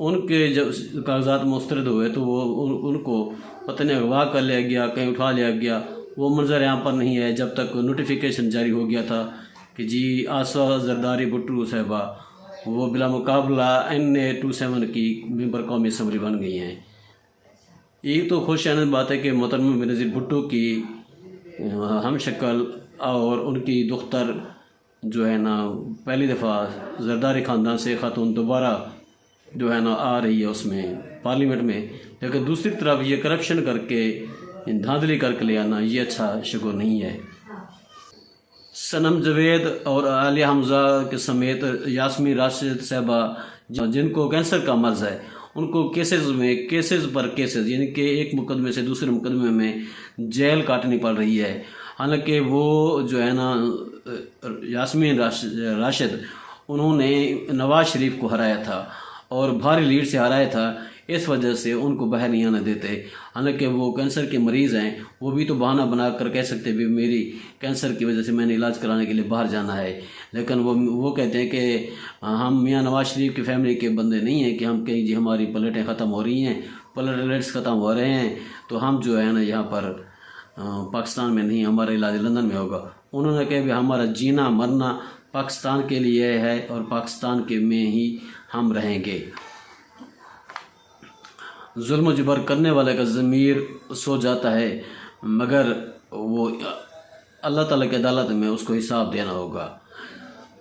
ان کے جب کاغذات مسترد ہوئے تو وہ ان کو پتہ نہیں اغوا کر لیا گیا، کہیں اٹھا لیا گیا. وہ منظر یہاں پر نہیں ہے جب تک نوٹیفیکیشن جاری ہو گیا تھا کہ جی آسا زرداری بھٹو صاحبہ وہ بلا مقابلہ NA27 کی ممبر قومی اسمبلی بن گئی ہیں. یہ تو خوش آنند بات ہے کہ محترمہ بینظیر بھٹو کی ہم شکل اور ان کی دختر جو ہے نا پہلی دفعہ زرداری خاندان سے خاتون دوبارہ جو ہے نا آ رہی ہے اس میں پارلیمنٹ میں. لیکن دوسری طرف یہ کرپشن کر کے دھاندلی کر کے لے آنا یہ اچھا شگون نہیں ہے. صنم جاوید اور عالیہ حمزہ کے سمیت یاسمین راشد صاحبہ جن کو کینسر کا مرض ہے ان کو کیسز پر کیسز یعنی کہ ایک مقدمے سے دوسرے مقدمے میں جیل کاٹنی پڑ رہی ہے. حالانکہ وہ جو ہے نا یاسمین راشد انہوں نے نواز شریف کو ہرایا تھا اور بھاری لیڈ سے ہرایا تھا، اس وجہ سے ان کو باہر نہیں آنے دیتے. حالانکہ وہ کینسر کے مریض ہیں، وہ بھی تو بہانہ بنا کر کہہ سکتے بھی میری کینسر کی وجہ سے میں نے علاج کرانے کے لیے باہر جانا ہے. لیکن وہ کہتے ہیں کہ ہم میاں نواز شریف کی فیملی کے بندے نہیں ہیں کہ ہم کہیں جی ہماری پلیٹیں ختم ہو رہی ہیں، پلیٹس ختم ہو رہے ہیں تو ہم جو ہے نا یہاں پر پاکستان میں نہیں، ہمارا علاج لندن میں ہوگا. انہوں نے کہا بھی ہمارا جینا مرنا پاکستان کے لیے ہے اور پاکستان کے میں ہی ہم رہیں گے. ظلم و جبر کرنے والے کا ضمیر سو جاتا ہے مگر وہ اللہ تعالیٰ کی عدالت میں اس کو حساب دینا ہوگا.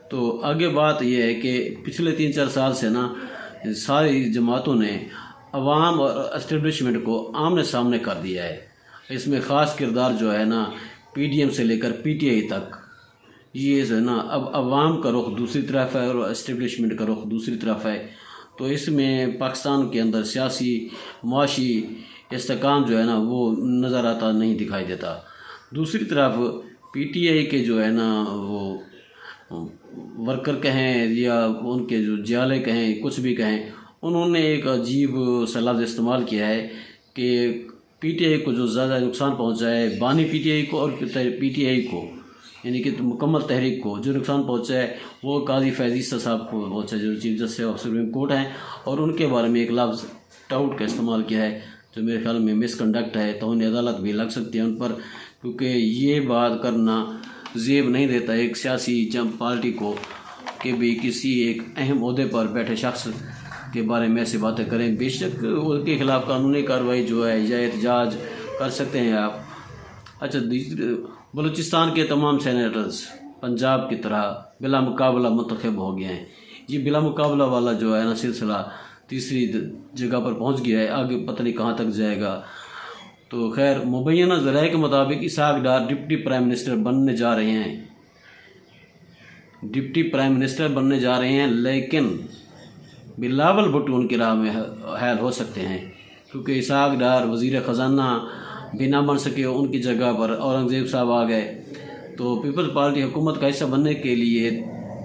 تو آگے بات یہ ہے کہ پچھلے 3-4 سال سے نا ساری جماعتوں نے عوام اور اسٹیبلشمنٹ کو آمنے سامنے کر دیا ہے. اس میں خاص کردار جو ہے نا PDM سے لے کر PTI تک یہ جو ہے نا اب عوام کا رخ دوسری طرف ہے اور اسٹیبلشمنٹ کا رخ دوسری طرف ہے. تو اس میں پاکستان کے اندر سیاسی معاشی استحکام جو ہے نا وہ نظر آتا نہیں دکھائی دیتا. دوسری طرف PTI کے جو ہے نا وہ ورکر کہیں یا ان کے جو جیالے کہیں کچھ بھی کہیں، انہوں نے ایک عجیب سا لفظ استعمال کیا ہے کہ PTI کو جو زیادہ نقصان پہنچا ہے بانی PTI کو اور PTI کو یعنی کہ مکمل تحریک کو جو نقصان پہنچا ہے وہ قاضی فیض عیسیٰ صاحب کو پہنچا جو chief justice of supreme court ہیں، اور ان کے بارے میں ایک لفظ ٹاؤٹ کا استعمال کیا ہے جو میرے خیال میں مس کنڈکٹ ہے. توہین عدالت بھی لگ سکتی ہے ان پر، کیونکہ یہ بات کرنا زیب نہیں دیتا ایک سیاسی پارٹی کو کہ بھی کسی ایک اہم عہدے پر بیٹھے شخص کے بارے میں ایسی باتیں کریں. بے شک ان کے خلاف قانونی کارروائی جو ہے یا احتجاج کر سکتے ہیں آپ. اچھا، بلوچستان کے تمام سینیٹرز پنجاب کی طرح بلا مقابلہ منتخب ہو گئے ہیں. یہ بلا مقابلہ والا جو ہے نا سلسلہ تیسری جگہ پر پہنچ گیا ہے، آگے پتہ نہیں کہاں تک جائے گا. تو خیر، مبینہ ذرائع کے مطابق Ishaq Dar deputy prime minister بننے جا رہے ہیں، لیکن بلاول بھٹو ان کی راہ میں حائل ہو سکتے ہیں کیونکہ اسحاق ڈار وزیر خزانہ بھی نہ بن سکے، ان کی جگہ پر اورنگزیب صاحب آ گئے. تو پیپلز پارٹی حکومت کا حصہ بننے کے لیے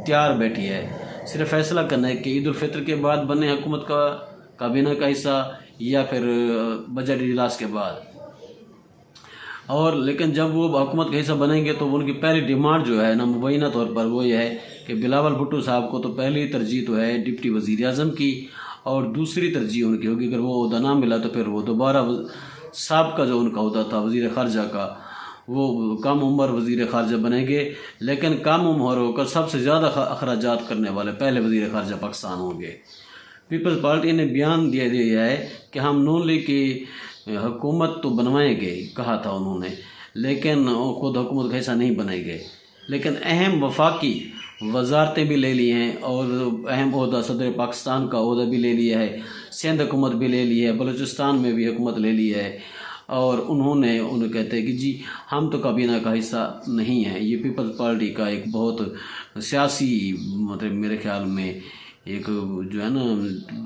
تیار بیٹھی ہے، صرف فیصلہ کرنا ہے کہ عید الفطر کے بعد بنے حکومت کا کابینہ کا حصہ یا پھر بجٹ اجلاس کے بعد. اور لیکن جب وہ حکومت کا حصہ بنیں گے تو ان کی پہلی ڈیمانڈ جو ہے نا مبینہ طور پر وہ یہ ہے کہ بلاول بھٹو صاحب کو تو پہلی ترجیح تو ہے ڈپٹی وزیر اعظم کی، اور دوسری ترجیح ان کی ہوگی اگر وہ عہدہ نہ ملا تو پھر وہ دوبارہ سابقہ جو ان کا عہدہ تھا وزیر خارجہ کا وہ کم عمر وزیر خارجہ بنیں گے، لیکن کم عمر ہو کر سب سے زیادہ اخراجات کرنے والے پہلے وزیر خارجہ پاکستان ہوں گے. پیپلز پارٹی نے بیان دیا ہے کہ ہم نون لیگ کی حکومت تو بنوائیں گے، کہا تھا انہوں نے، لیکن خود حکومت کا حصہ نہیں بنیں گے. لیکن اہم وفاقی وزارتیں بھی لے لی ہیں اور اہم عہدہ صدر پاکستان کا عہدہ بھی لے لیا ہے، سندھ حکومت بھی لے لی ہے، بلوچستان میں بھی حکومت لے لی ہے. اور انہوں کہتے ہیں کہ جی ہم تو کابینہ کا حصہ نہیں ہیں. یہ پیپلز پارٹی کا ایک بہت سیاسی مطلب میرے خیال میں ایک جو ہے نا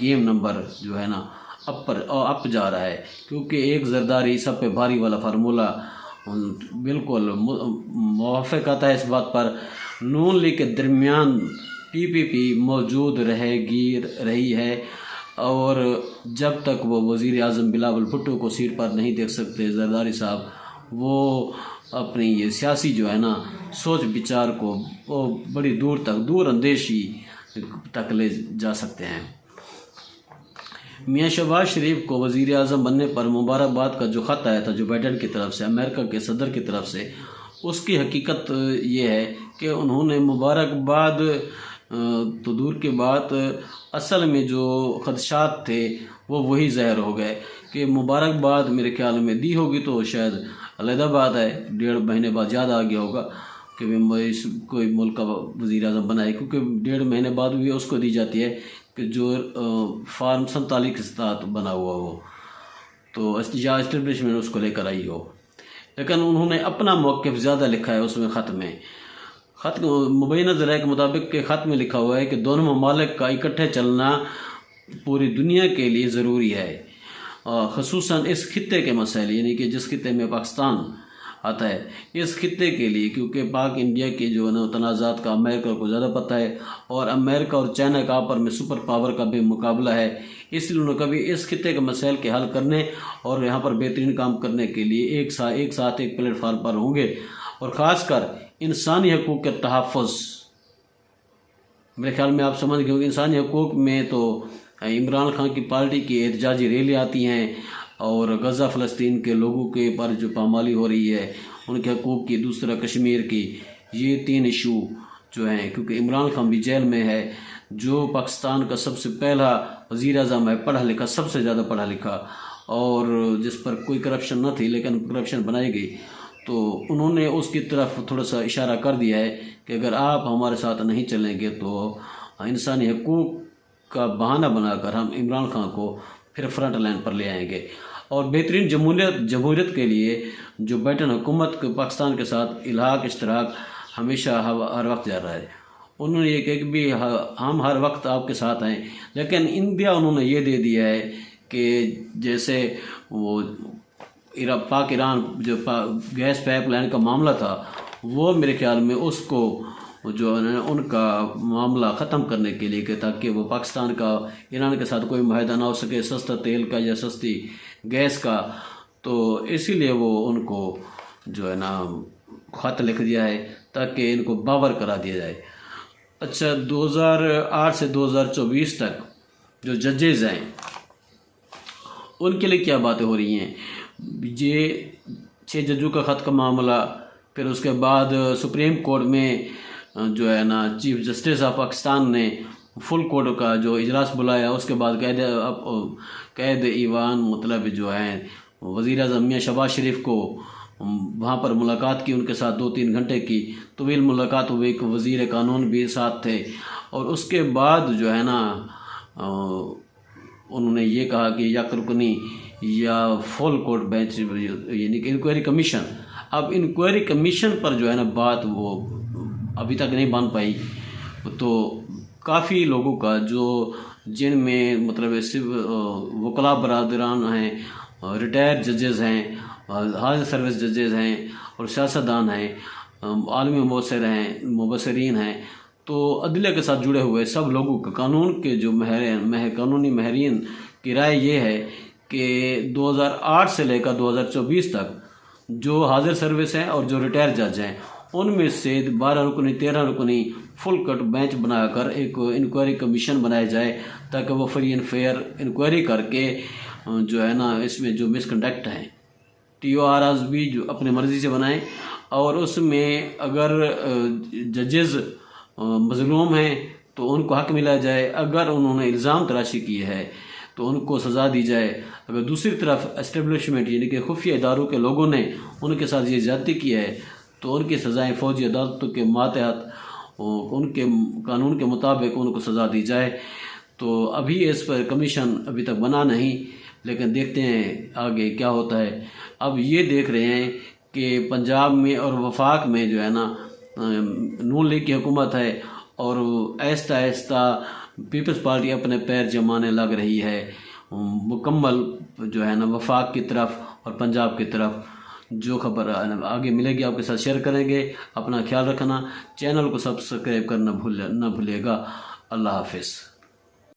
گیم نمبر جو ہے نا اپ جا رہا ہے، کیونکہ ایک زرداری سب پہ بھاری والا فارمولہ بالکل موافق آتا ہے اس بات پر. نون لیگ کے درمیان PPP موجود رہی ہے، اور جب تک وہ وزیر اعظم بلاول بھٹو کو سیٹ پر نہیں دیکھ سکتے زرداری صاحب، وہ اپنی یہ سیاسی جو ہے نا سوچ بچار کو وہ بڑی دور اندیشی تک لے جا سکتے ہیں. میاں شہباز شریف کو وزیر اعظم بننے پر مبارکباد کا جو خط آیا تھا جو بائیڈن کی طرف سے، امریکہ کے صدر کی طرف سے، اس کی حقیقت یہ ہے کہ انہوں نے مبارکباد تو دور کی بات، اصل میں جو خدشات تھے وہ وہی ظاہر ہو گئے کہ مبارکباد میرے خیال میں دی ہوگی تو شاید علیحدہ بات ہے، 1.5 مہینے بعد یاد آ گیا ہوگا کہ اس کوئی ملک کا وزیر اعظم بنائے، کیونکہ 1.5 مہینے بعد بھی اس کو دی جاتی ہے کہ جو فارم 47 کے ساتھ بنا ہوا ہو، تو یا اسٹیبلشمنٹ اس کو لے کر آئی ہو۔ لیکن انہوں نے اپنا موقف زیادہ لکھا ہے اس میں خط میں، خط مبینہ ذرائع کے مطابق کہ خط میں لکھا ہوا ہے کہ دونوں ممالک کا اکٹھے چلنا پوری دنیا کے لیے ضروری ہے، خصوصاً اس خطے کے مسائل، یعنی کہ جس خطے میں پاکستان آتا ہے، اس خطے کے لیے، کیونکہ پاک انڈیا کے جو تنازعات کا امریکہ کو زیادہ پتہ ہے، اور امریکہ اور چائنا کا آپس میں سپر پاور کا بھی مقابلہ ہے، اس لیے انہوں نے کبھی اس خطے کے مسائل کے حل کرنے اور یہاں پر بہترین کام کرنے کے لیے ایک ساتھ ایک پلیٹ فارم پر ہوں گے، اور خاص کر انسانی حقوق کے تحفظ۔ میرے خیال میں آپ سمجھ گئے کہ انسانی حقوق میں تو عمران خان کی پارٹی کی احتجاجی ریلی آتی ہیں، اور غزہ فلسطین کے لوگوں کے پر جو پامالی ہو رہی ہے ان کے حقوق کی، دوسرا کشمیر کی، یہ 3 ایشو جو ہیں، کیونکہ عمران خان بھی جیل میں ہے، جو پاکستان کا سب سے پہلا وزیر اعظم ہے، پڑھا لکھا، سب سے زیادہ پڑھا لکھا، اور جس پر کوئی کرپشن نہ تھی لیکن کرپشن بنائی گئی، تو انہوں نے اس کی طرف تھوڑا سا اشارہ کر دیا ہے کہ اگر آپ ہمارے ساتھ نہیں چلیں گے تو انسانی حقوق کا بہانہ بنا کر ہم عمران خان کو پھر فرنٹ لائن پر لے آئیں گے، اور بہترین جمہوریت کے لیے جو بائیڈن حکومت کے پاکستان کے ساتھ الحاق اشتراک ہمیشہ ہر وقت جا رہا ہے، انہوں نے یہ کہ بھی ہم ہر وقت آپ کے ساتھ ہیں، لیکن انڈیا انہوں نے یہ دے دیا ہے کہ جیسے وہ پاک ایران جو گیس پائپ لائن کا معاملہ تھا، وہ میرے خیال میں اس کو جو ان کا معاملہ ختم کرنے کے لیے کہ تاکہ وہ پاکستان کا ایران کے ساتھ کوئی معاہدہ نہ ہو سکے سستا تیل کا یا سستی گیس کا، تو اسی لیے وہ ان کو جو ہے نا خط لکھ دیا ہے تاکہ ان کو باور کرا دیا جائے۔ اچھا، 2008 سے 2024 تک جو ججز ہیں ان کے لیے کیا باتیں ہو رہی ہیں؟ یہ 6 ججوں کا خط کا معاملہ، پھر اس کے بعد سپریم کورٹ میں جو ہے نا چیف جسٹس آف پاکستان نے فل کورٹ کا جو اجلاس بلایا، اس کے بعد قائد ایوان مطلب جو ہیں وزیر اعظم میاں شہباز شریف کو وہاں پر ملاقات کی، ان کے ساتھ 2-3 گھنٹے کی طویل ملاقات ہوئی، ایک وزیر قانون بھی ساتھ تھے، اور اس کے بعد جو ہے نا انہوں نے یہ کہا کہ یک رکنی یا فل کورٹ بینچ یعنی کہ انکوائری کمیشن، اب انکوائری کمیشن پر جو ہے نا بات وہ ابھی تک نہیں بن پائی، تو کافی لوگوں کا جو جن میں مطلب وکلاء برادران ہیں، ریٹائر ججز ہیں، حاضر سروس ججز ہیں، اور سیاستدان ہیں، عالمی مبصرین ہیں، تو عدلیہ کے ساتھ جڑے ہوئے سب لوگوں کا قانون کے جو قانونی ماہرین کی رائے یہ ہے کہ 2008 سے لے کر 2024 تک جو حاضر سروس ہیں اور جو ریٹائر جج ہیں ان میں سے 12 رکنی 13 رکنی فل کٹ بینچ بنا کر ایک انکوائری کمیشن بنایا جائے تاکہ وہ فری اینڈ فیئر انکوائری کر کے جو ہے نا اس میں جو مس کنڈکٹ ہیں ٹی او آر آز بھی جو اپنے مرضی سے بنائیں، اور اس میں اگر ججز مظلوم ہیں تو ان کو حق ملا جائے، اگر انہوں نے الزام تراشی کی ہے تو ان کو سزا دی جائے، اگر دوسری طرف اسٹیبلشمنٹ یعنی کہ خفیہ اداروں کے لوگوں نے ان کے ساتھ یہ زیادتی کی ہے تو ان کی سزائیں فوجی عدالتوں کے ماتحت ان کے قانون کے مطابق ان کو سزا دی جائے۔ تو ابھی اس پر کمیشن ابھی تک بنا نہیں، لیکن دیکھتے ہیں آگے کیا ہوتا ہے۔ اب یہ دیکھ رہے ہیں کہ پنجاب میں اور وفاق میں جو ہے نا نون لیگ کی حکومت ہے، اور آہستہ آہستہ پیپلز پارٹی اپنے پیر جمانے لگ رہی ہے مکمل جو ہے نا وفاق کی طرف اور پنجاب کی طرف۔ جو خبر آگے ملے گی آپ کے ساتھ شیئر کریں گے۔ اپنا خیال رکھنا، چینل کو سبسکرائب کرنا نہ بھولے گا۔ اللہ حافظ۔